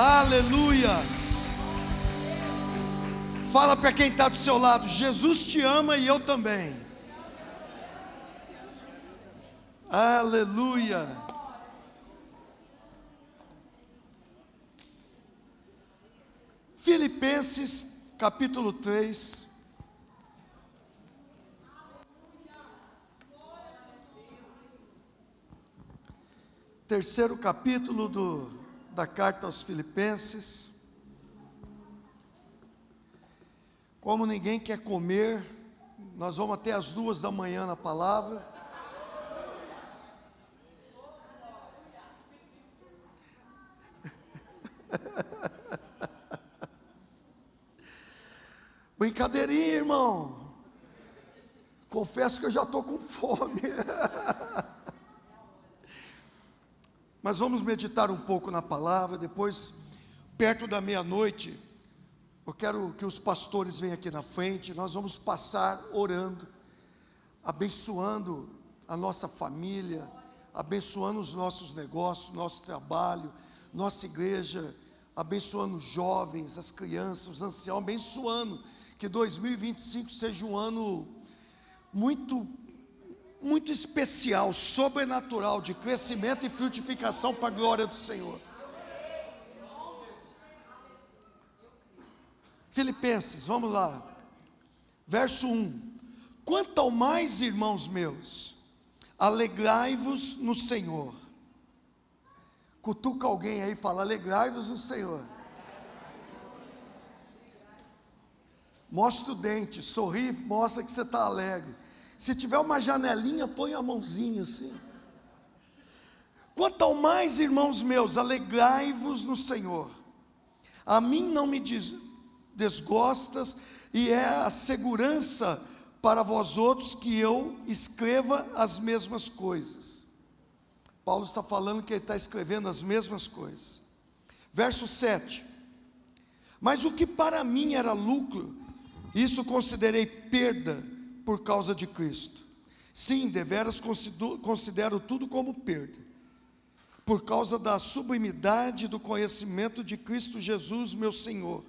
Aleluia. Fala para quem está do seu lado: Jesus te ama e eu também. Aleluia. Filipenses capítulo 3. Terceiro capítulo da carta aos Filipenses. Como ninguém quer comer, nós vamos até as 2 da manhã na palavra. Brincadeirinha, irmão. Confesso que eu já estou com fome. Mas vamos meditar um pouco na palavra. Depois, perto da meia-noite, eu quero que os pastores venham aqui na frente. Nós vamos passar orando, abençoando a nossa família, abençoando os nossos negócios, nosso trabalho, nossa igreja, abençoando os jovens, as crianças, os anciãos, abençoando que 2025 seja um ano muito especial, sobrenatural, de crescimento e frutificação para a glória do Senhor. Filipenses, vamos lá, verso 1: quanto ao mais, irmãos meus, alegrai-vos no Senhor. Cutuca alguém aí e fala: alegrai-vos no Senhor. Mostra o dente, sorri, mostra que você está alegre. Se tiver uma janelinha, põe a mãozinha assim. Quanto ao mais, irmãos meus, alegrai-vos no Senhor. A mim não me desgostas, e é a segurança para vós outros que eu escreva as mesmas coisas. Paulo está falando que ele está escrevendo as mesmas coisas. Verso 7: mas o que para mim era lucro, isso considerei perda por causa de Cristo. Sim, deveras considero tudo como perda, por causa da sublimidade do conhecimento de Cristo Jesus, meu Senhor,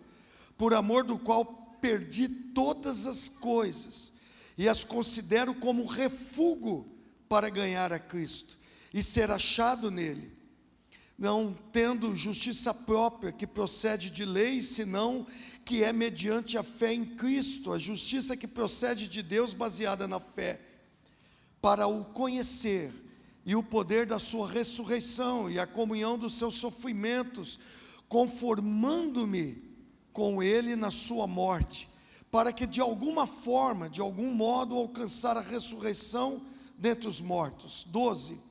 por amor do qual perdi todas as coisas, e as considero como refúgio para ganhar a Cristo, e ser achado nele, não tendo justiça própria que procede de lei, senão que é mediante a fé em Cristo, a justiça que procede de Deus baseada na fé, para o conhecer e o poder da sua ressurreição e a comunhão dos seus sofrimentos, conformando-me com ele na sua morte, para que de alguma forma, de algum modo, alcançar a ressurreição dentre os mortos. 12.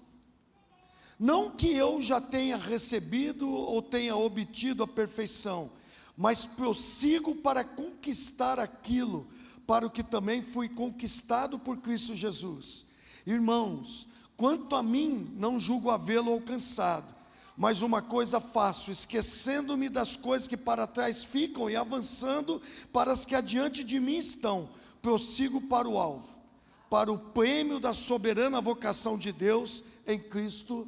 Não que eu já tenha recebido ou tenha obtido a perfeição, mas prossigo para conquistar aquilo, para o que também fui conquistado por Cristo Jesus. Irmãos, quanto a mim, não julgo havê-lo alcançado, mas uma coisa faço, esquecendo-me das coisas que para trás ficam e avançando para as que adiante de mim estão, prossigo para o alvo, para o prêmio da soberana vocação de Deus em Cristo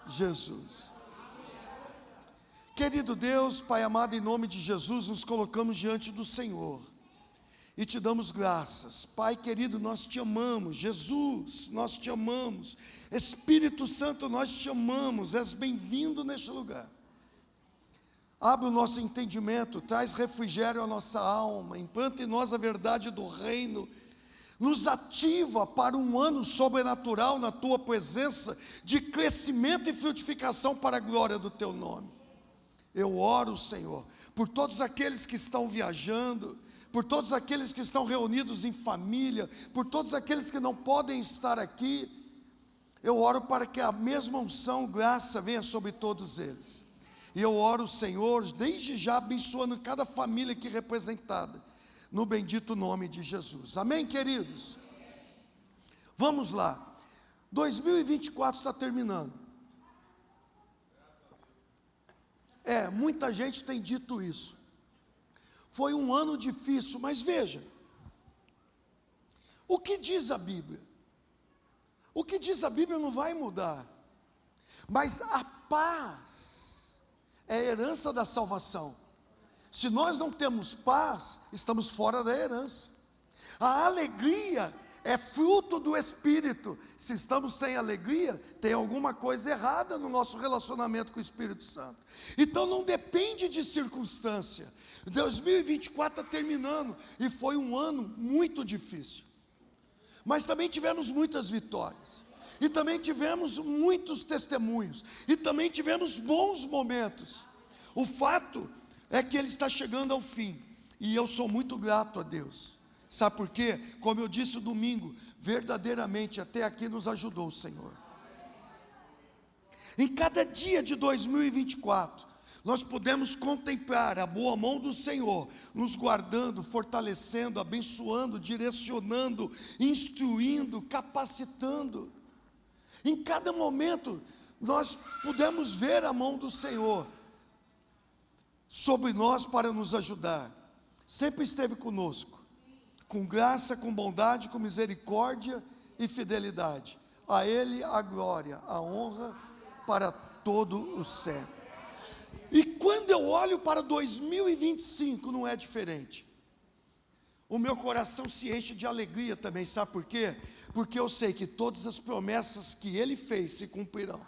Jesus. Querido Deus, Pai amado, em nome de Jesus, nos colocamos diante do Senhor e te damos graças. Pai querido, nós te amamos. Jesus, nós te amamos. Espírito Santo, nós te amamos. És bem-vindo neste lugar. Abre o nosso entendimento, traz refrigério à nossa alma, implanta em nós a verdade do reino, nos ativa para um ano sobrenatural na tua presença, de crescimento e frutificação para a glória do teu nome. Eu oro, Senhor, por todos aqueles que estão viajando, por todos aqueles que estão reunidos em família, por todos aqueles que não podem estar aqui. Eu oro para que a mesma unção, graça venha sobre todos eles. E eu oro, Senhor, desde já abençoando cada família aqui representada, no bendito nome de Jesus. Amém, queridos? Vamos lá. 2024 está terminando. Muita gente tem dito isso. Foi um ano difícil, mas veja, o que diz a Bíblia? O que diz a Bíblia não vai mudar, mas a paz é a herança da salvação. Se nós não temos paz, estamos fora da herança. A alegria é fruto do Espírito. Se estamos sem alegria, tem alguma coisa errada no nosso relacionamento com o Espírito Santo. Então não depende de circunstância. 2024 está terminando e foi um ano muito difícil. Mas também tivemos muitas vitórias. E também tivemos muitos testemunhos. E também tivemos bons momentos. O fato é que ele está chegando ao fim. E eu sou muito grato a Deus. Sabe por quê? Como eu disse domingo, verdadeiramente até aqui nos ajudou o Senhor. Em cada dia de 2024, nós podemos contemplar a boa mão do Senhor, nos guardando, fortalecendo, abençoando, direcionando, instruindo, capacitando. Em cada momento, nós podemos ver a mão do Senhor sobre nós para nos ajudar. Sempre esteve conosco, com graça, com bondade, com misericórdia e fidelidade. A Ele a glória, a honra para todo o século. E quando eu olho para 2025, não é diferente. O meu coração se enche de alegria também, sabe por quê? Porque eu sei que todas as promessas que Ele fez se cumprirão.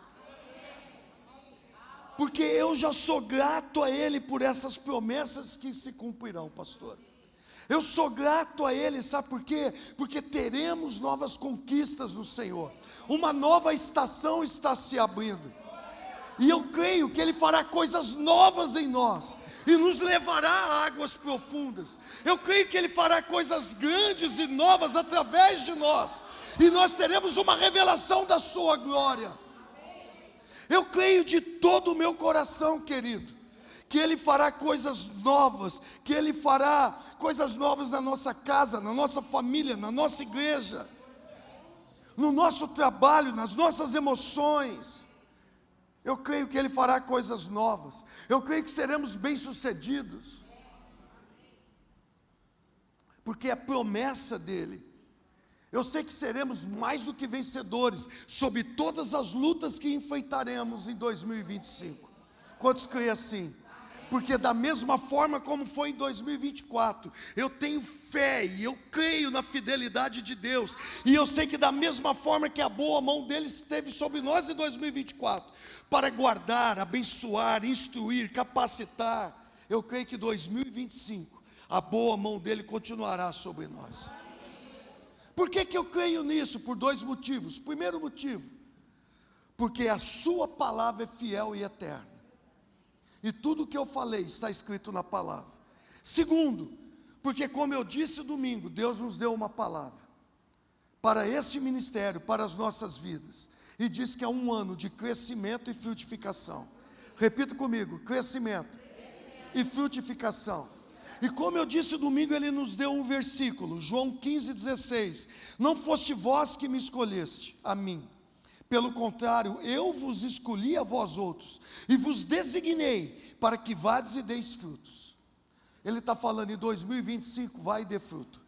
Porque eu já sou grato a Ele por essas promessas que se cumprirão, pastor. Eu sou grato a Ele, sabe por quê? Porque teremos novas conquistas no Senhor. Uma nova estação está se abrindo. E eu creio que Ele fará coisas novas em nós e nos levará a águas profundas. Eu creio que Ele fará coisas grandes e novas através de nós. E nós teremos uma revelação da sua glória. Eu creio de todo o meu coração, querido, que Ele fará coisas novas, que Ele fará coisas novas na nossa casa, na nossa família, na nossa igreja, no nosso trabalho, nas nossas emoções. Eu creio que Ele fará coisas novas. Eu creio que seremos bem-sucedidos, porque é promessa dEle. Eu sei que seremos mais do que vencedores sobre todas as lutas que enfrentaremos em 2025. Quantos creem assim? Porque da mesma forma como foi em 2024, eu tenho fé e eu creio na fidelidade de Deus. E eu sei que da mesma forma que a boa mão dele esteve sobre nós em 2024, para guardar, abençoar, instruir, capacitar, eu creio que 2025, a boa mão dele continuará sobre nós. Por que eu creio nisso? Por dois motivos. Primeiro motivo, porque a sua palavra é fiel e eterna. E tudo o que eu falei está escrito na palavra. Segundo, porque como eu disse domingo, Deus nos deu uma palavra para esse ministério, para as nossas vidas. E diz que é um ano de crescimento e frutificação. Repita comigo: crescimento e frutificação. E como eu disse domingo, Ele nos deu um versículo, João 15,16. Não foste vós que me escolheste, a mim. Pelo contrário, eu vos escolhi a vós outros, e vos designei para que vades e deis frutos. Ele está falando em 2025, vai e dê fruto.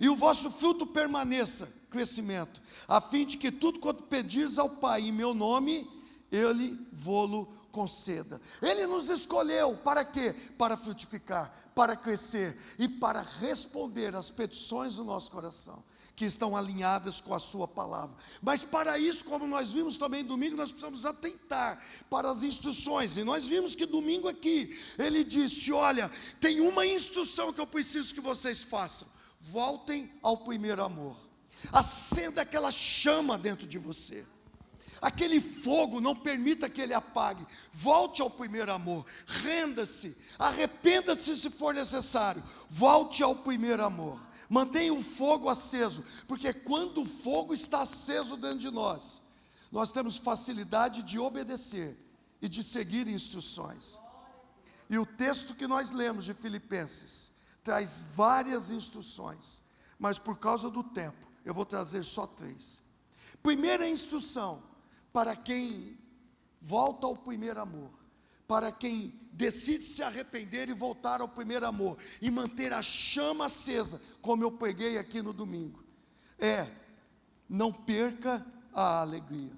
E o vosso fruto permaneça, crescimento, a fim de que tudo quanto pedires ao Pai em meu nome, Ele vô-lo conceda. Ele nos escolheu para quê? Para frutificar, para crescer e para responder às petições do nosso coração, que estão alinhadas com a sua palavra. Mas para isso, como nós vimos também domingo, nós precisamos atentar para as instruções. E nós vimos que domingo aqui, ele disse: olha, tem uma instrução que eu preciso que vocês façam. Voltem ao primeiro amor. Acenda aquela chama dentro de você. Aquele fogo, não permita que ele apague. Volte ao primeiro amor. Renda-se, arrependa-se se for necessário. Volte ao primeiro amor. Mantenha o fogo aceso, porque quando o fogo está aceso dentro de nós, nós temos facilidade de obedecer e de seguir instruções. E o texto que nós lemos de Filipenses traz várias instruções, mas por causa do tempo, eu vou trazer só 3. Primeira instrução, para quem volta ao primeiro amor, para quem decide se arrepender e voltar ao primeiro amor, e manter a chama acesa, como eu preguei aqui no domingo, não perca a alegria.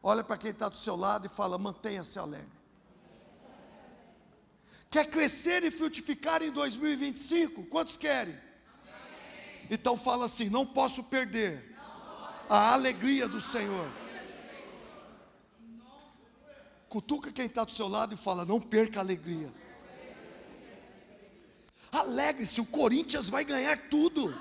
Olha para quem está do seu lado e fala: mantenha-se alegre. Quer crescer e frutificar em 2025? Quantos querem? Amém. Então fala assim: não posso perder a alegria do Senhor. Cutuca quem está do seu lado e fala: não perca a alegria. Alegre-se, o Corinthians vai ganhar tudo.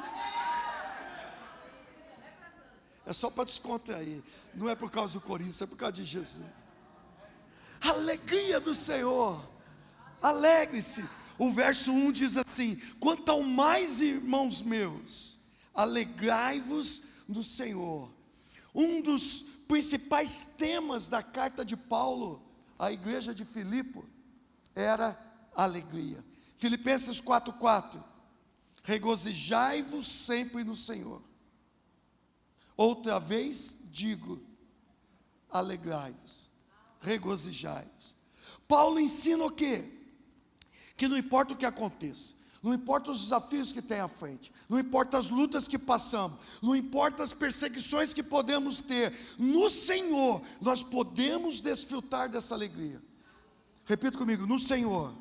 É só para descontrair. Não é por causa do Corinthians, é por causa de Jesus. Alegria do Senhor. Alegre-se. O verso 1 diz assim: quanto ao mais, irmãos meus, alegrai-vos no Senhor. Um dos principais temas da carta de Paulo à igreja de Filipe era alegria. Filipenses 4:4, regozijai-vos sempre no Senhor. Outra vez digo, alegrai-vos, regozijai-vos. Paulo ensina o quê? Que não importa o que aconteça, não importa os desafios que tem à frente, não importa as lutas que passamos, não importa as perseguições que podemos ter, no Senhor nós podemos desfrutar dessa alegria. Repita comigo: no Senhor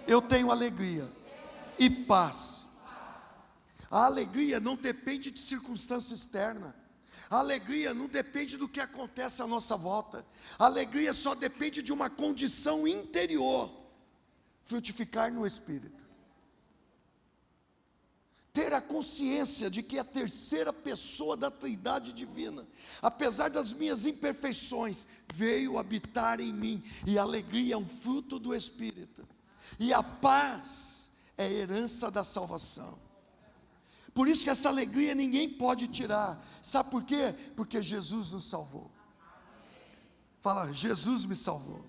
eu tenho alegria e paz. A alegria não depende de circunstância externa. A alegria não depende do que acontece à nossa volta. A alegria só depende de uma condição interior: frutificar no Espírito. Ter a consciência de que a terceira pessoa da Trindade divina, apesar das minhas imperfeições, veio habitar em mim. E a alegria é um fruto do Espírito. E a paz é herança da salvação. Por isso que essa alegria ninguém pode tirar. Sabe por quê? Porque Jesus nos salvou. Fala: Jesus me salvou.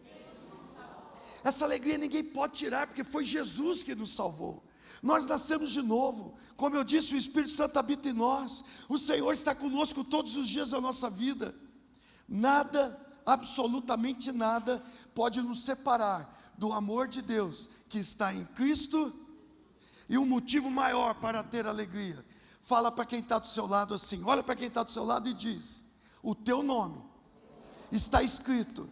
Essa alegria ninguém pode tirar, porque foi Jesus que nos salvou. Nós nascemos de novo. Como eu disse, o Espírito Santo habita em nós. O Senhor está conosco todos os dias da nossa vida. Nada, absolutamente nada, pode nos separar do amor de Deus que está em Cristo. E um motivo maior para ter alegria. Fala para quem está do seu lado assim, olha para quem está do seu lado e diz: o teu nome está escrito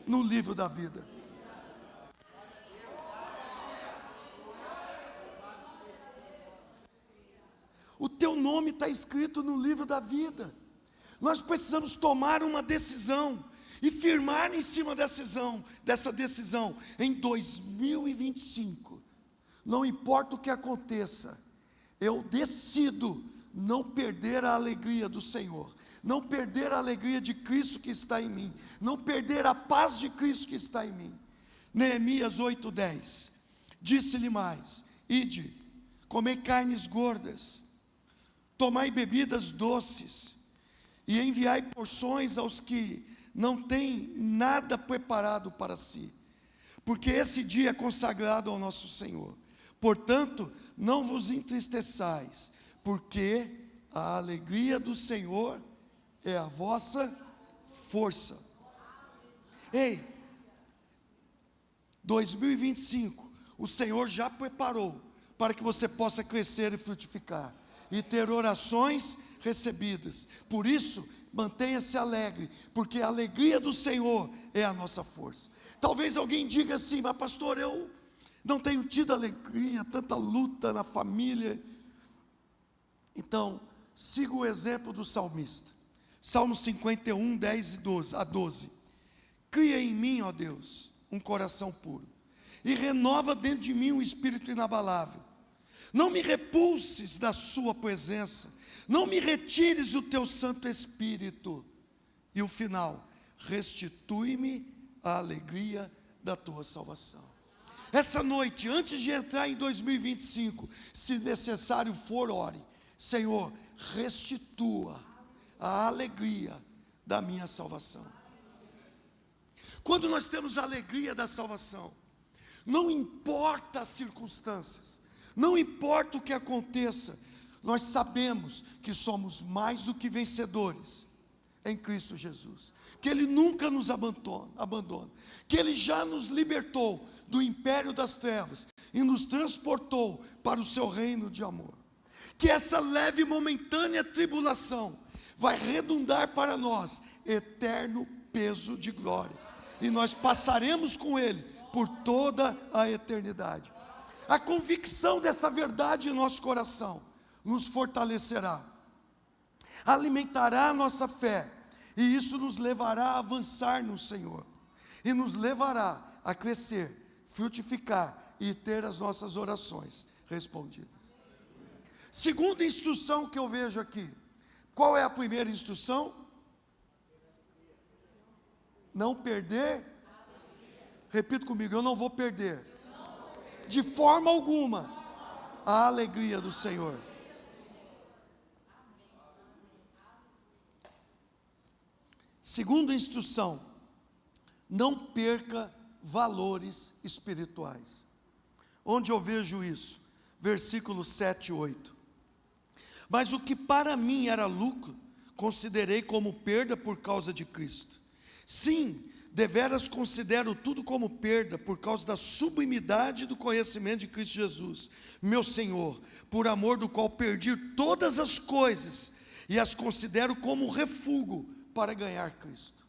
no livro da vida. O teu nome está escrito no livro da vida. Nós precisamos tomar uma decisão e firmar em cima dessa decisão. Em 2025, não importa o que aconteça, eu decido não perder a alegria do Senhor, não perder a alegria de Cristo que está em mim, não perder a paz de Cristo que está em mim. Neemias 8:10, disse-lhe mais: ide, comei carnes gordas, tomai bebidas doces, e enviai porções aos que não têm nada preparado para si, porque esse dia é consagrado ao nosso Senhor. Portanto, não vos entristeçais, porque a alegria do Senhor é a vossa força. Ei, 2025, o Senhor já preparou para que você possa crescer e frutificar, e ter orações recebidas. Por isso, mantenha-se alegre, porque a alegria do Senhor é a nossa força. Talvez alguém diga assim: mas pastor, eu não tenho tido alegria, tanta luta na família. Então, siga o exemplo do salmista. Salmo 51, 10 a 12. Cria em mim, ó Deus, um coração puro, e renova dentro de mim um espírito inabalável. Não me repulses da sua presença, não me retires o teu Santo Espírito. E o final: restitui-me a alegria da tua salvação. Essa noite, antes de entrar em 2025, se necessário for, ore: Senhor, restitua a alegria da minha salvação. Quando nós temos a alegria da salvação, não importa as circunstâncias, não importa o que aconteça, nós sabemos que somos mais do que vencedores em Cristo Jesus, que Ele nunca nos abandona, que Ele já nos libertou do império das trevas e nos transportou para o seu reino de amor, que essa leve e momentânea tribulação vai redundar para nós eterno peso de glória, e nós passaremos com Ele por toda a eternidade. A convicção dessa verdade em nosso coração nos fortalecerá, alimentará a nossa fé, e isso nos levará a avançar no Senhor, e nos levará a crescer, frutificar e ter as nossas orações respondidas. Segunda instrução que eu vejo aqui, qual é a primeira instrução? Não perder. Repita comigo, eu não vou perder, de forma alguma, a alegria do Senhor. Segunda instrução, não perca valores espirituais. Onde eu vejo isso? Versículos 7 e 8. Mas o que para mim era lucro, considerei como perda por causa de Cristo. Sim, deveras considero tudo como perda por causa da sublimidade do conhecimento de Cristo Jesus, meu Senhor, por amor do qual perdi todas as coisas e as considero como refúgio para ganhar Cristo.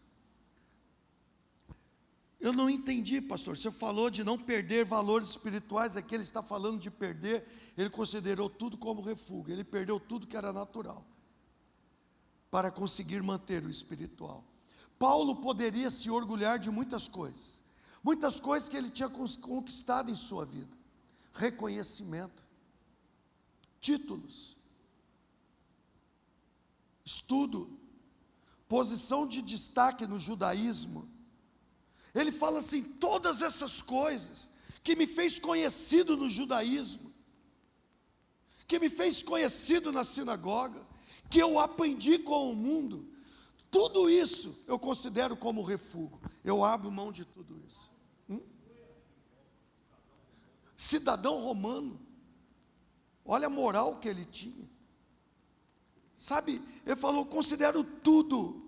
Eu não entendi, pastor, você falou de não perder valores espirituais, aqui ele está falando de perder, ele considerou tudo como refúgio, ele perdeu tudo que era natural, para conseguir manter o espiritual. Paulo poderia se orgulhar de muitas coisas que ele tinha conquistado em sua vida, reconhecimento, títulos, estudo, posição de destaque no judaísmo. Ele fala assim, todas essas coisas que me fez conhecido no judaísmo, que me fez conhecido na sinagoga, que eu aprendi com o mundo, tudo isso eu considero como refúgio, eu abro mão de tudo isso. Cidadão romano, olha a moral que ele tinha, sabe, ele falou, considero tudo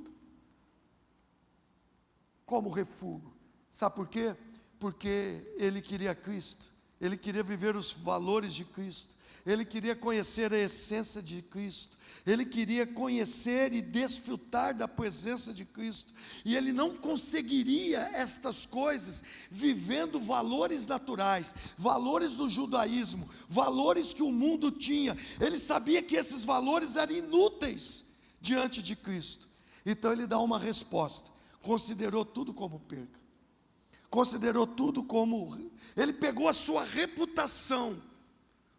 como refúgio, sabe por quê? Porque ele queria Cristo, ele queria viver os valores de Cristo, ele queria conhecer a essência de Cristo, ele queria conhecer e desfrutar da presença de Cristo, e ele não conseguiria estas coisas vivendo valores naturais, valores do judaísmo, valores que o mundo tinha. Ele sabia que esses valores eram inúteis diante de Cristo, então ele dá uma resposta, considerou tudo como perca, considerou tudo como, ele pegou a sua reputação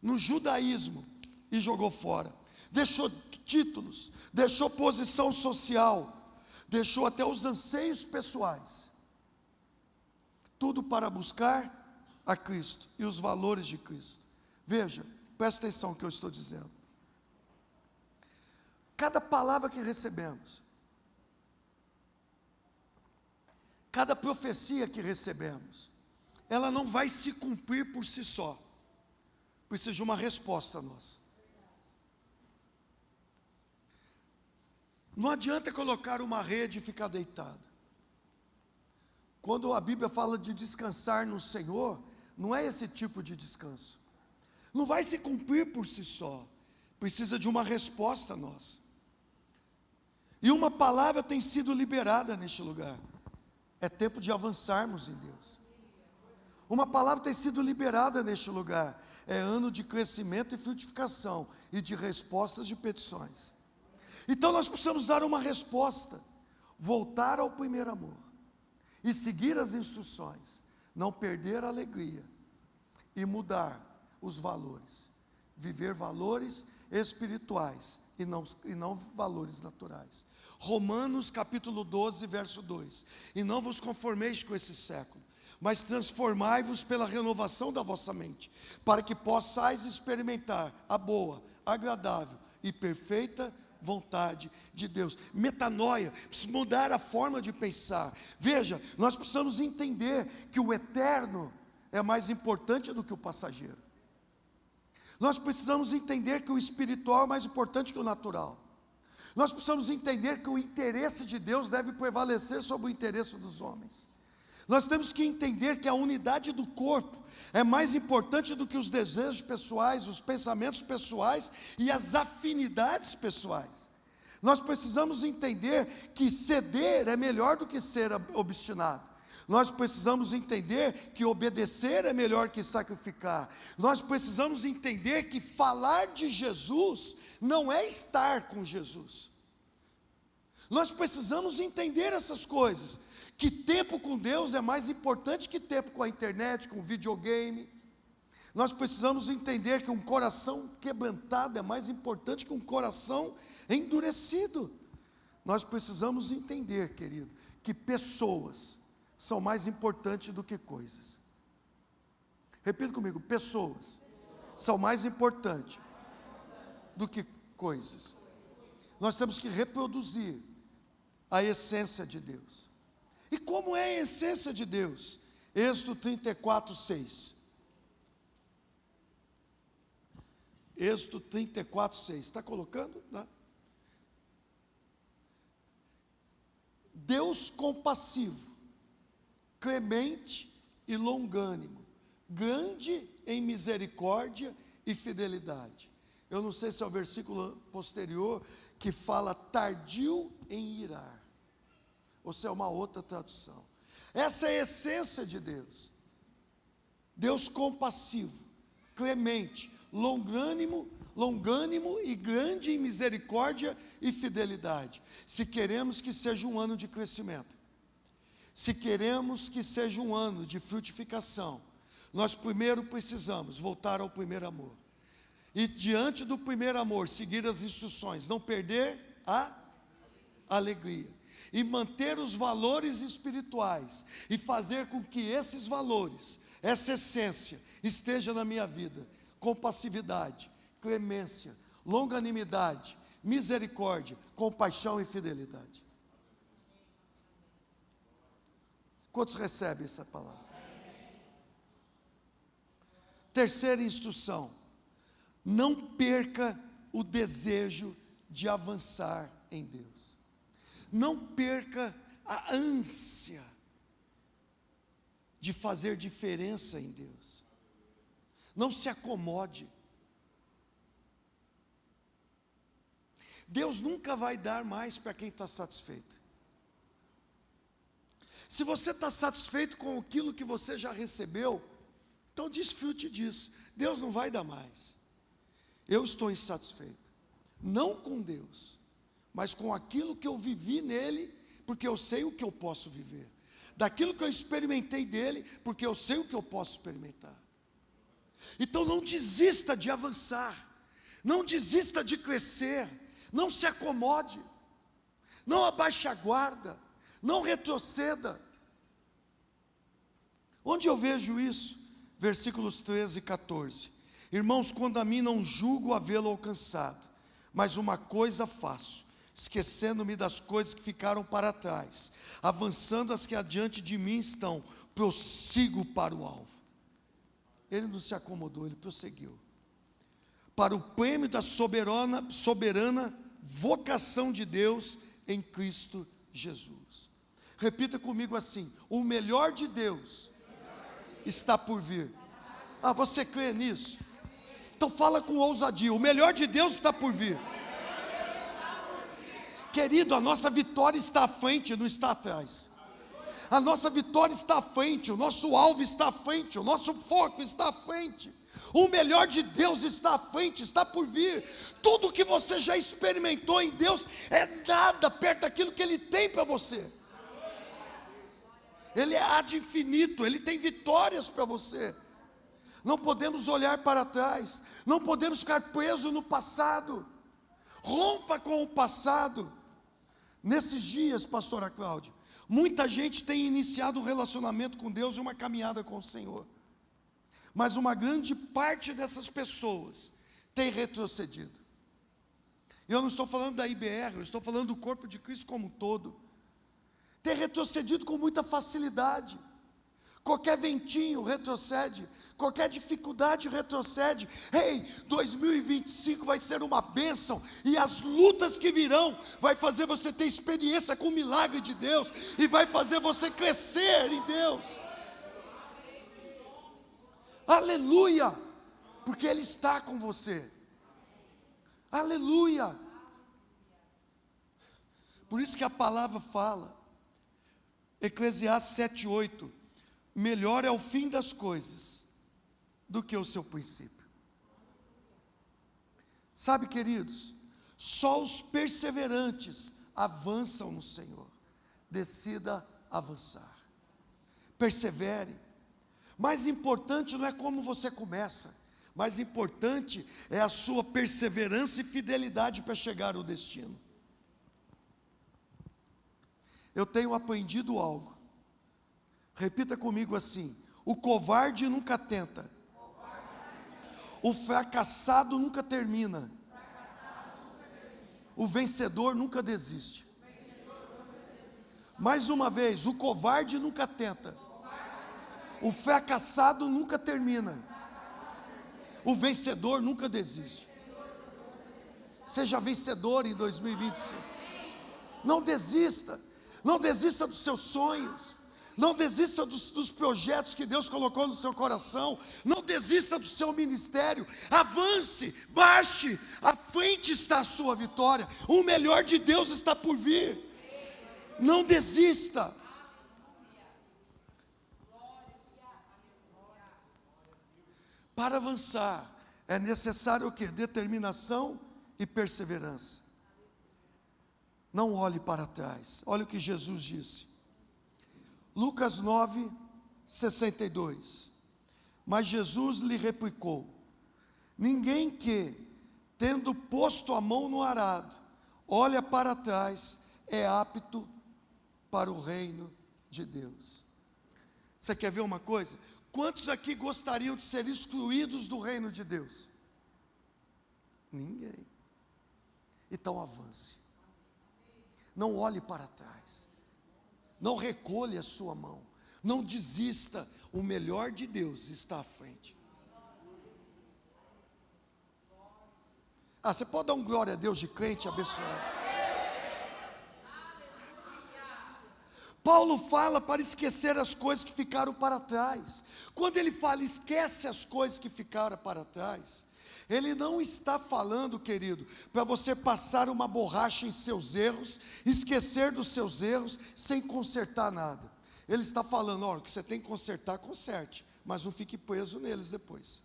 no judaísmo e jogou fora, deixou títulos, deixou posição social, deixou até os anseios pessoais, tudo para buscar a Cristo e os valores de Cristo. Veja, presta atenção no que eu estou dizendo. Cada palavra que recebemos, cada profecia que recebemos, ela não vai se cumprir por si só, precisa de uma resposta nossa. Não adianta colocar uma rede e ficar deitado. Quando a Bíblia fala de descansar no Senhor, não é esse tipo de descanso. Não vai se cumprir por si só, precisa de uma resposta nossa. E uma palavra tem sido liberada neste lugar. É tempo de avançarmos em Deus. Uma palavra tem sido liberada neste lugar. É ano de crescimento e frutificação e de respostas de petições. Então nós precisamos dar uma resposta, voltar ao primeiro amor e seguir as instruções, não perder a alegria e mudar os valores, viver valores espirituais e não valores naturais. Romanos capítulo 12, verso 2: e não vos conformeis com esse século, mas transformai-vos pela renovação da vossa mente, para que possais experimentar a boa, agradável e perfeita vontade de Deus. Metanoia, precisa mudar a forma de pensar. Veja, nós precisamos entender que o eterno é mais importante do que o passageiro. Nós precisamos entender que o espiritual é mais importante que o natural. Nós precisamos entender que o interesse de Deus deve prevalecer sobre o interesse dos homens. Nós temos que entender que a unidade do corpo é mais importante do que os desejos pessoais, os pensamentos pessoais e as afinidades pessoais. Nós precisamos entender que ceder é melhor do que ser obstinado. Nós precisamos entender que obedecer é melhor que sacrificar. Nós precisamos entender que falar de Jesus não é estar com Jesus. Nós precisamos entender essas coisas, que tempo com Deus é mais importante que tempo com a internet, com o videogame. Nós precisamos entender que um coração quebrantado é mais importante que um coração endurecido. Nós precisamos entender, querido, que pessoas são mais importantes do que coisas. Repita comigo: pessoas são mais importantes do que coisas. Nós temos que reproduzir a essência de Deus. E como é a essência de Deus? Êxodo 34, 6. Êxodo 34, 6. Está colocando? Não? Deus compassivo, clemente e longânimo, grande em misericórdia e fidelidade. Eu não sei se é o versículo posterior que fala tardio em irar, ou se é uma outra tradução. Essa é a essência de Deus. Deus compassivo, clemente, longânimo e grande em misericórdia e fidelidade. Se queremos que seja um ano de crescimento, se queremos que seja um ano de frutificação, nós primeiro precisamos voltar ao primeiro amor. E diante do primeiro amor, seguir as instruções, não perder a alegria. E manter os valores espirituais, e fazer com que esses valores, essa essência, esteja na minha vida. Compassividade, clemência, longanimidade, misericórdia, compaixão e fidelidade. Quantos recebem essa palavra? Terceira instrução: não perca o desejo de avançar em Deus. Não perca a ânsia de fazer diferença em Deus. Não se acomode. Deus nunca vai dar mais para quem está satisfeito. Se você está satisfeito com aquilo que você já recebeu, então desfrute disso. Deus não vai dar mais. Eu estou insatisfeito, não com Deus, mas com aquilo que eu vivi nele, porque eu sei o que eu posso viver. Daquilo que eu experimentei dele, porque eu sei o que eu posso experimentar. Então não desista de avançar, não desista de crescer, não se acomode, não abaixe a guarda, não retroceda. Onde eu vejo isso? Versículos 13 e 14. Irmãos, quando a mim não julgo havê-lo alcançado, mas uma coisa faço, esquecendo-me das coisas que ficaram para trás, avançando as que adiante de mim estão, prossigo para o alvo. Ele não se acomodou, ele prosseguiu. Para o prêmio da soberana vocação de Deus em Cristo Jesus. Repita comigo assim: o melhor de Deus está por vir. Ah, você crê nisso? Então fala com ousadia: o melhor de Deus está por vir. Querido, a nossa vitória está à frente, não está atrás. A nossa vitória está à frente, o nosso alvo está à frente, o nosso foco está à frente. O melhor de Deus está à frente, está por vir. Tudo que você já experimentou em Deus é nada perto daquilo que Ele tem para você. Ele é ad infinito, Ele tem vitórias para você. Não podemos olhar para trás, não podemos ficar presos no passado. Rompa com o passado. Nesses dias, pastora Cláudia, muita gente tem iniciado um relacionamento com Deus e uma caminhada com o Senhor, mas uma grande parte dessas pessoas tem retrocedido. Eu não estou falando da IBR, eu estou falando do corpo de Cristo como um todo. Tem retrocedido com muita facilidade. Qualquer ventinho retrocede, qualquer dificuldade retrocede. Ei, 2025 vai ser uma bênção, e as lutas que virão vai fazer você ter experiência com o milagre de Deus, e vai fazer você crescer em Deus. Aleluia, porque Ele está com você. Aleluia. Por isso que a palavra fala: Eclesiastes 7:8, melhor é o fim das coisas do que o seu princípio. Sabe, queridos, só os perseverantes avançam no Senhor. Decida avançar, persevere. Mais importante não é como você começa, mais importante é a sua perseverança e fidelidade para chegar ao destino. Eu tenho aprendido algo, repita comigo assim: o covarde nunca tenta, o fracassado nunca termina, o vencedor nunca desiste. Mais uma vez, o covarde nunca tenta, o fracassado nunca termina, o vencedor nunca desiste. Seja vencedor em 2025. Não desista, não desista dos seus sonhos, não desista dos projetos que Deus colocou no seu coração, não desista do seu ministério, avance, marche, à frente está a sua vitória, o melhor de Deus está por vir. Não desista. Para avançar, é necessário o quê? Determinação e perseverança. Não olhe para trás. Olha o que Jesus disse. Lucas 9:62. Mas Jesus lhe replicou: ninguém que, tendo posto a mão no arado, olha para trás, é apto para o reino de Deus. Você quer ver uma coisa? Quantos aqui gostariam de ser excluídos do reino de Deus? Ninguém. Então avance. Não olhe para trás. Não recolha a sua mão. Não desista. O melhor de Deus está à frente. Você pode dar um glória a Deus de crente abençoado? Paulo fala para esquecer as coisas que ficaram para trás. Quando ele fala esquece as coisas que ficaram para trás, ele não está falando, querido, para você passar uma borracha em seus erros, esquecer dos seus erros, sem consertar nada. Ele está falando: olha, o que você tem que consertar, conserte, mas não fique preso neles depois.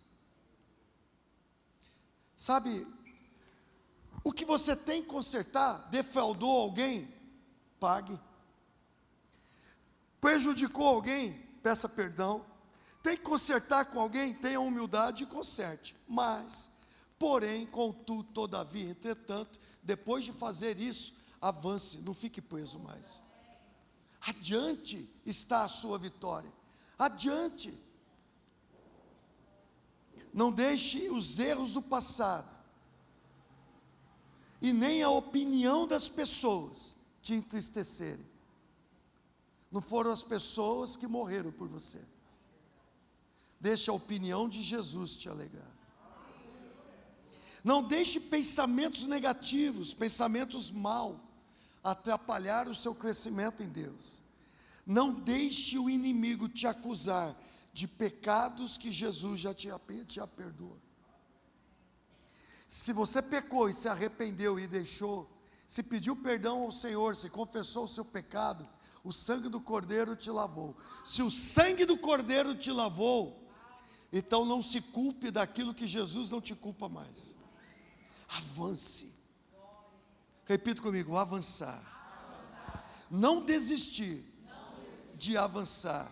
Sabe, o que você tem que consertar, defraudou alguém, pague. Prejudicou alguém, peça perdão. Tem que consertar com alguém, tenha humildade e conserte. Mas, porém, contudo, todavia, entretanto, depois de fazer isso, avance, não fique preso mais. Adiante está a sua vitória. Adiante. Não deixe os erros do passado e nem a opinião das pessoas te entristecerem. Não foram as pessoas que morreram por você. Deixe a opinião de Jesus te alegrar. Não deixe pensamentos negativos, pensamentos maus, atrapalhar o seu crescimento em Deus. Não deixe o inimigo te acusar de pecados que Jesus já te perdoa. Se você pecou e se arrependeu e deixou, se pediu perdão ao Senhor, se confessou o seu pecado, o sangue do Cordeiro te lavou. Se o sangue do Cordeiro te lavou, então não se culpe daquilo que Jesus não te culpa mais. Avance. Repita comigo: avançar. Não desistir de avançar.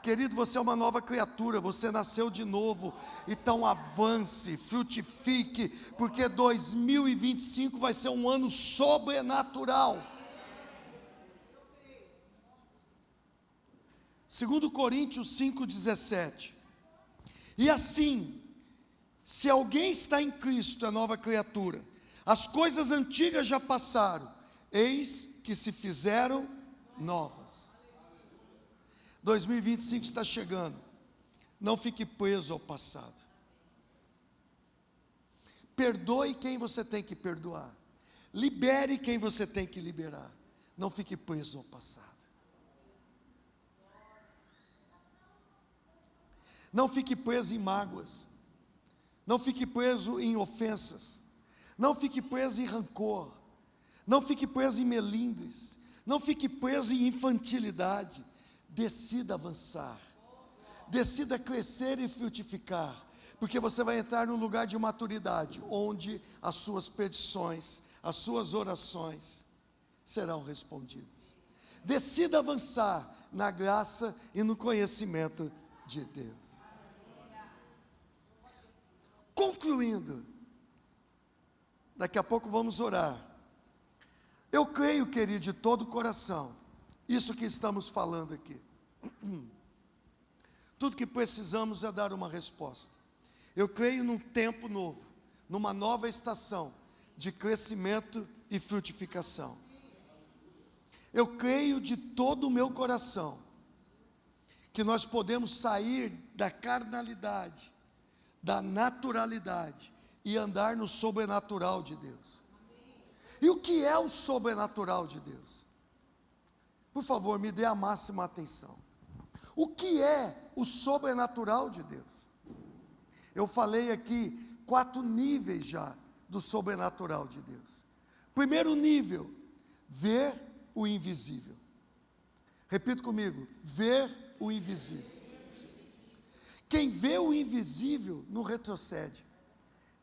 Querido, você é uma nova criatura, você nasceu de novo, então avance, frutifique, porque 2025 vai ser um ano sobrenatural. 2 Coríntios 5,17. E assim, se alguém está em Cristo, é nova criatura. As coisas antigas já passaram, eis que se fizeram novas. 2025 está chegando. Não fique preso ao passado. Perdoe quem você tem que perdoar. Libere quem você tem que liberar. Não fique preso ao passado. Não fique preso em mágoas. Não fique preso em ofensas. Não fique preso em rancor. Não fique preso em melindres. Não fique preso em infantilidade. Decida avançar. Decida crescer e frutificar. Porque você vai entrar num lugar de maturidade, onde as suas petições, as suas orações serão respondidas. Decida avançar na graça e no conhecimento de Deus. Concluindo, daqui a pouco vamos orar. Eu creio, querido, de todo o coração, isso que estamos falando aqui. Tudo que precisamos é dar uma resposta. Eu creio num tempo novo, numa nova estação de crescimento e frutificação. Eu creio de todo o meu coração que nós podemos sair da carnalidade, da naturalidade e andar no sobrenatural de Deus. E o que é o sobrenatural de Deus? Por favor, me dê a máxima atenção. O que é o sobrenatural de Deus? Eu falei aqui 4 níveis já do sobrenatural de Deus. Primeiro nível, ver o invisível. Repita comigo, ver o invisível. Quem vê o invisível não retrocede,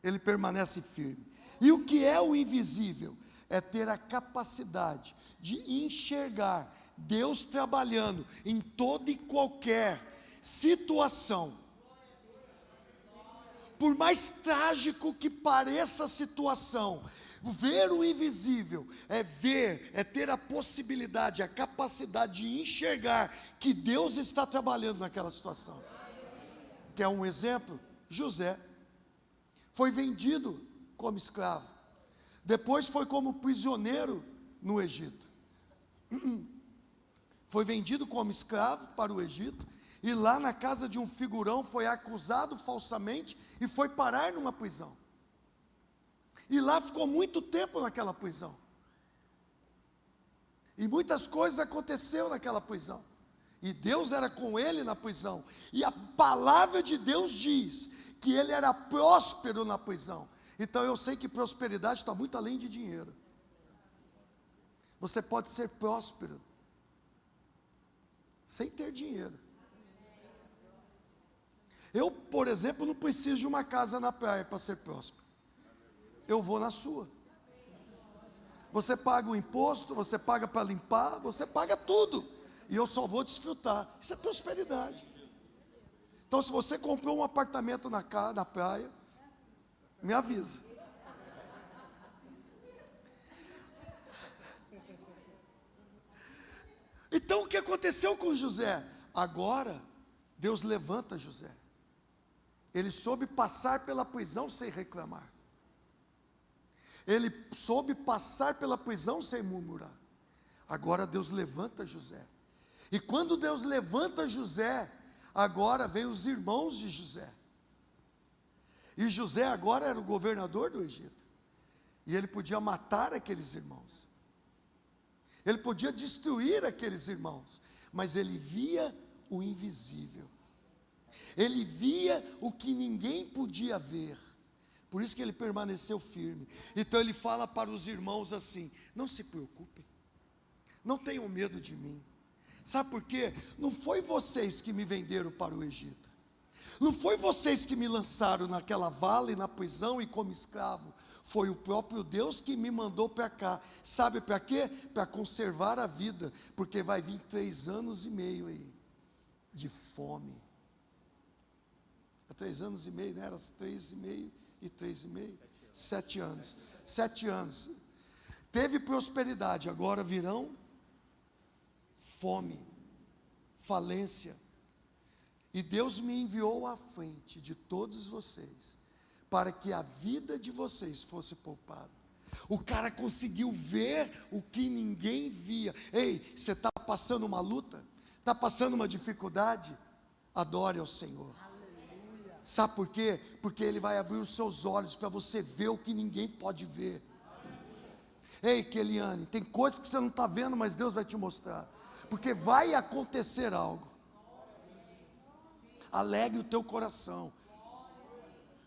ele permanece firme. E o que é o invisível? É ter a capacidade de enxergar Deus trabalhando em toda e qualquer situação. Por mais trágico que pareça a situação, ver o invisível é ver, é ter a possibilidade, a capacidade de enxergar que Deus está trabalhando naquela situação. Quer um exemplo? José foi vendido como escravo, depois foi como prisioneiro no Egito. Foi vendido como escravo para o Egito, e lá na casa de um figurão foi acusado falsamente e foi parar numa prisão. E lá ficou muito tempo naquela prisão. E muitas coisas aconteceram naquela prisão. E Deus era com ele na prisão. E a palavra de Deus diz que ele era próspero na prisão. Então eu sei que prosperidade está muito além de dinheiro. Você pode ser próspero sem ter dinheiro. Eu, por exemplo, não preciso de uma casa na praia para ser próspero. Eu vou na sua. Você paga o imposto, você paga para limpar, você paga tudo. E eu só vou desfrutar. Isso é prosperidade. Então, se você comprou um apartamento na praia, me avisa. Então, o que aconteceu com José? Agora, Deus levanta José. Ele soube passar pela prisão sem reclamar. Ele soube passar pela prisão sem murmurar. Agora Deus levanta José. E quando Deus levanta José, agora vem os irmãos de José. E José agora era o governador do Egito. E ele podia matar aqueles irmãos. Ele podia destruir aqueles irmãos. Mas ele via o invisível. Ele via o que ninguém podia ver. Por isso que ele permaneceu firme. Então ele fala para os irmãos assim: não se preocupem, não tenham medo de mim. Sabe por quê? Não foi vocês que me venderam para o Egito. Não foi vocês que me lançaram naquela vala e na prisão e como escravo. Foi o próprio Deus que me mandou para cá. Sabe para quê? Para conservar a vida. Porque vai vir 3 anos e meio aí de fome. 3 anos e meio, né? Era 3,5 e 3,5. 7 anos. 7 anos. Teve prosperidade, agora virão fome, falência. E Deus me enviou à frente de todos vocês, para que a vida de vocês fosse poupada. O cara conseguiu ver o que ninguém via. Ei, você está passando uma luta? Está passando uma dificuldade? Adore ao Senhor. Sabe por quê? Porque Ele vai abrir os seus olhos para você ver o que ninguém pode ver. Ei, Keliane, tem coisas que você não está vendo, mas Deus vai te mostrar. Porque vai acontecer algo. Alegre o teu coração,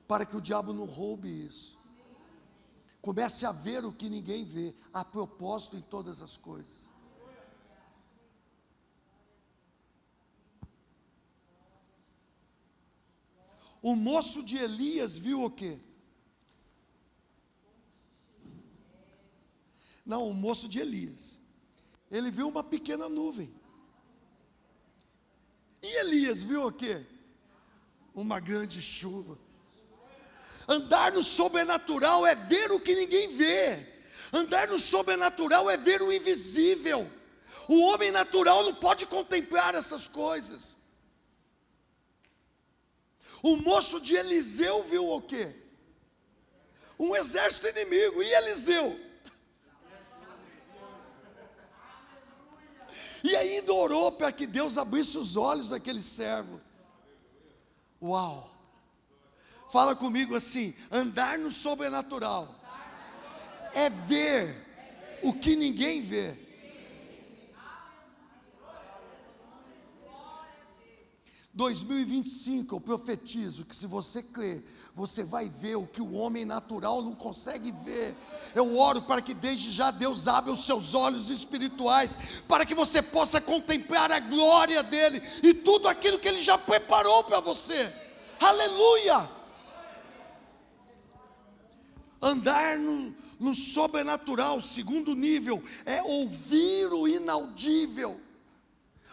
para que o diabo não roube isso. Comece a ver o que ninguém vê, a propósito em todas as coisas. O moço de Elias viu o quê? Não, o moço de Elias, ele viu uma pequena nuvem. E Elias viu o quê? Uma grande chuva. Andar no sobrenatural é ver o que ninguém vê. Andar no sobrenatural é ver o invisível. O homem natural não pode contemplar essas coisas. O moço de Eliseu viu o quê? Um exército inimigo. E Eliseu? E ainda orou para que Deus abrisse os olhos daquele servo. Uau! Fala comigo assim: andar no sobrenatural é ver o que ninguém vê. 2025, eu profetizo que se você crer, você vai ver o que o homem natural não consegue ver. Eu oro para que desde já Deus abra os seus olhos espirituais, para que você possa contemplar a glória dEle, e tudo aquilo que Ele já preparou para você. Aleluia! Andar no sobrenatural, segundo nível, é ouvir o inaudível.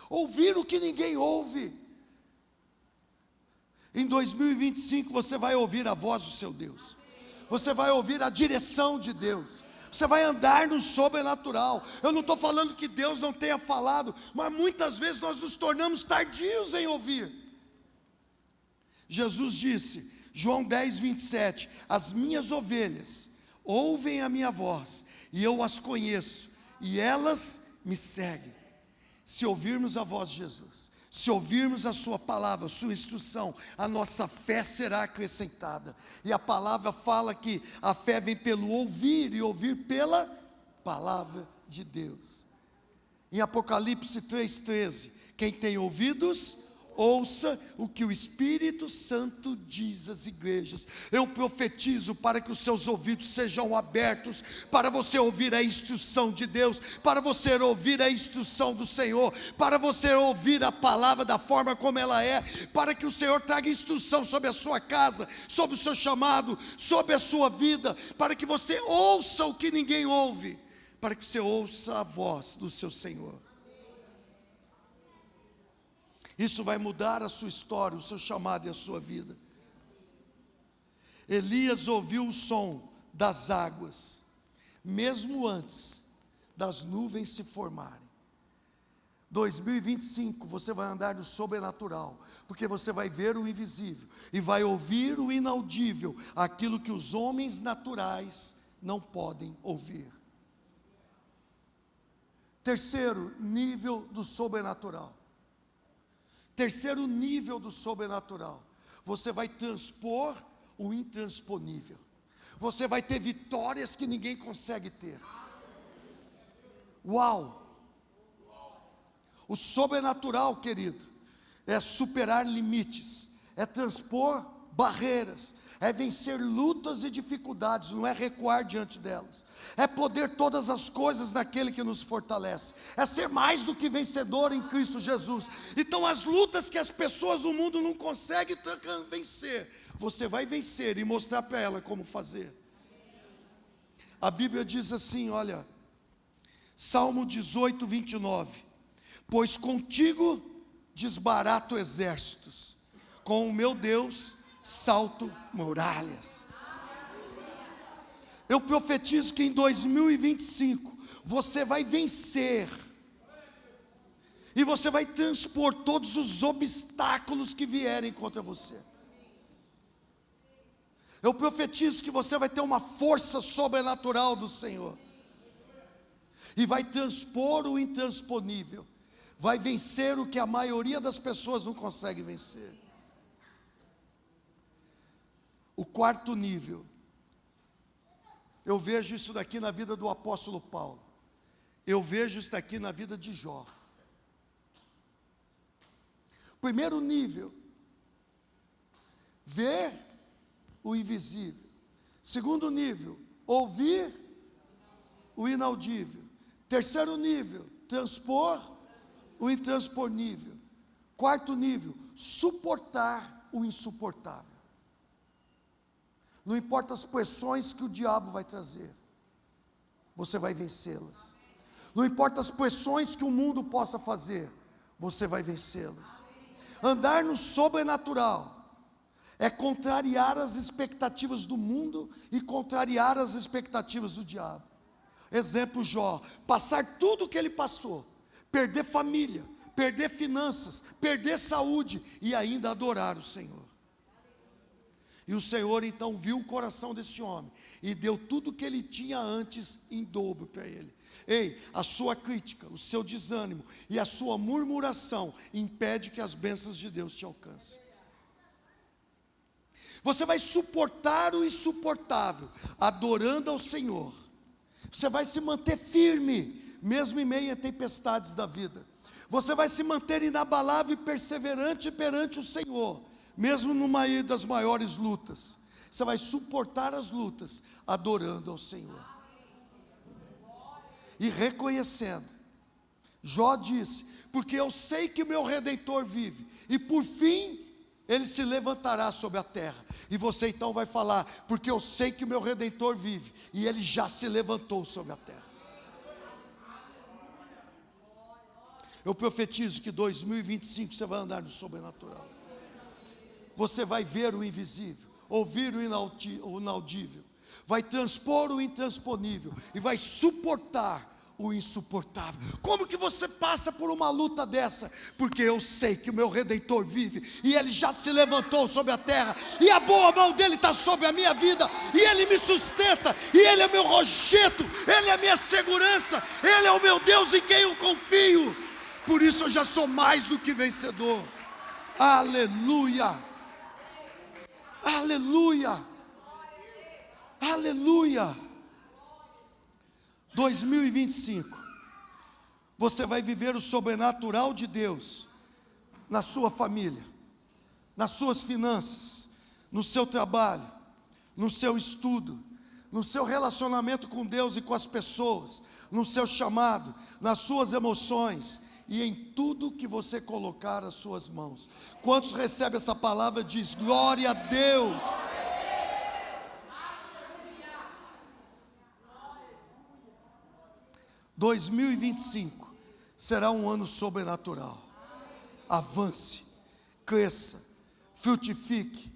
Ouvir o que ninguém ouve. Em 2025 você vai ouvir a voz do seu Deus. Você vai ouvir a direção de Deus. Você vai andar no sobrenatural. Eu não estou falando que Deus não tenha falado, mas muitas vezes nós nos tornamos tardios em ouvir. Jesus disse, João 10, 27, as minhas ovelhas ouvem a minha voz, e eu as conheço, e elas me seguem. Se ouvirmos a voz de Jesus, se ouvirmos a sua palavra, a sua instrução, a nossa fé será acrescentada. E a palavra fala que a fé vem pelo ouvir, e ouvir pela palavra de Deus. Em Apocalipse 3,13, quem tem ouvidos, ouça o que o Espírito Santo diz às igrejas. Eu profetizo para que os seus ouvidos sejam abertos, para você ouvir a instrução de Deus, para você ouvir a instrução do Senhor, para você ouvir a palavra da forma como ela é, para que o Senhor traga instrução sobre a sua casa, sobre o seu chamado, sobre a sua vida, para que você ouça o que ninguém ouve, para que você ouça a voz do seu Senhor. Isso vai mudar a sua história, o seu chamado e a sua vida. Elias ouviu o som das águas, mesmo antes das nuvens se formarem. 2025 você vai andar no sobrenatural, porque você vai ver o invisível e vai ouvir o inaudível, aquilo que os homens naturais não podem ouvir. Terceiro nível do sobrenatural. Terceiro nível do sobrenatural, você vai transpor o intransponível. Você vai ter vitórias que ninguém consegue ter. Uau! O sobrenatural, querido, é superar limites, é transpor barreiras, é vencer lutas e dificuldades, não é recuar diante delas, é poder todas as coisas naquele que nos fortalece, é ser mais do que vencedor em Cristo Jesus. Então as lutas que as pessoas no mundo não conseguem vencer, você vai vencer e mostrar para ela como fazer. A Bíblia diz assim, olha, Salmo 18, 29, pois contigo desbarato exércitos, com o meu Deus salto muralhas. Eu profetizo que em 2025 você vai vencer, e você vai transpor todos os obstáculos que vierem contra você. Eu profetizo que você vai ter uma força sobrenatural do Senhor, e vai transpor o intransponível, vai vencer o que a maioria das pessoas não consegue vencer. O quarto nível, eu vejo isso daqui na vida do apóstolo Paulo, eu vejo isso daqui na vida de Jó. Primeiro nível, ver o invisível. Segundo nível, ouvir o inaudível. Terceiro nível, transpor o intransponível. Quarto nível, suportar o insuportável. não importa as pressões que o diabo vai trazer, você vai vencê-las. Não importa as pressões que o mundo possa fazer, você vai vencê-las. Andar no sobrenatural é contrariar as expectativas do mundo e contrariar as expectativas do diabo. Exemplo, Jó, passar tudo o que ele passou, perder família, perder finanças, perder saúde e ainda adorar o Senhor. E o Senhor então viu o coração desse homem e deu tudo o que ele tinha antes em dobro para ele. Ei, a sua crítica, o seu desânimo e a sua murmuração impede que as bênçãos de Deus te alcancem. Você vai suportar o insuportável, adorando ao Senhor. Você vai se manter firme, mesmo em meio a tempestades da vida. Você vai se manter inabalável e perseverante perante o Senhor, mesmo no meio das maiores lutas. Você vai suportar as lutas, adorando ao Senhor. E reconhecendo. Jó disse, porque eu sei que o meu Redentor vive, e por fim, ele se levantará sobre a terra. E você então vai falar, porque eu sei que o meu Redentor vive, e ele já se levantou sobre a terra. Eu profetizo que 2025 você vai andar no sobrenatural. Você vai ver o invisível, ouvir o inaudível, vai transpor o intransponível e vai suportar o insuportável. Como que você passa por uma luta dessa? Porque eu sei que o meu Redentor vive e ele já se levantou sobre a terra e a boa mão dele está sobre a minha vida e ele me sustenta e ele é meu rochedo, ele é minha segurança, ele é o meu Deus em quem eu confio. Por isso eu já sou mais do que vencedor. Aleluia, aleluia, aleluia. 2025, você vai viver o sobrenatural de Deus na sua família, nas suas finanças, no seu trabalho, no seu estudo, no seu relacionamento com Deus e com as pessoas, no seu chamado, nas suas emoções e em tudo que você colocar as suas mãos. Quantos recebem essa palavra? Diz glória a Deus. 2025 será um ano sobrenatural. Avance, cresça, frutifique,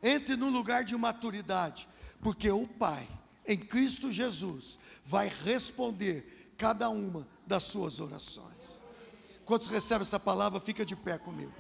entre num lugar de maturidade, porque o Pai, em Cristo Jesus, vai responder cada uma das suas orações. Quando você recebe essa palavra, fica de pé comigo.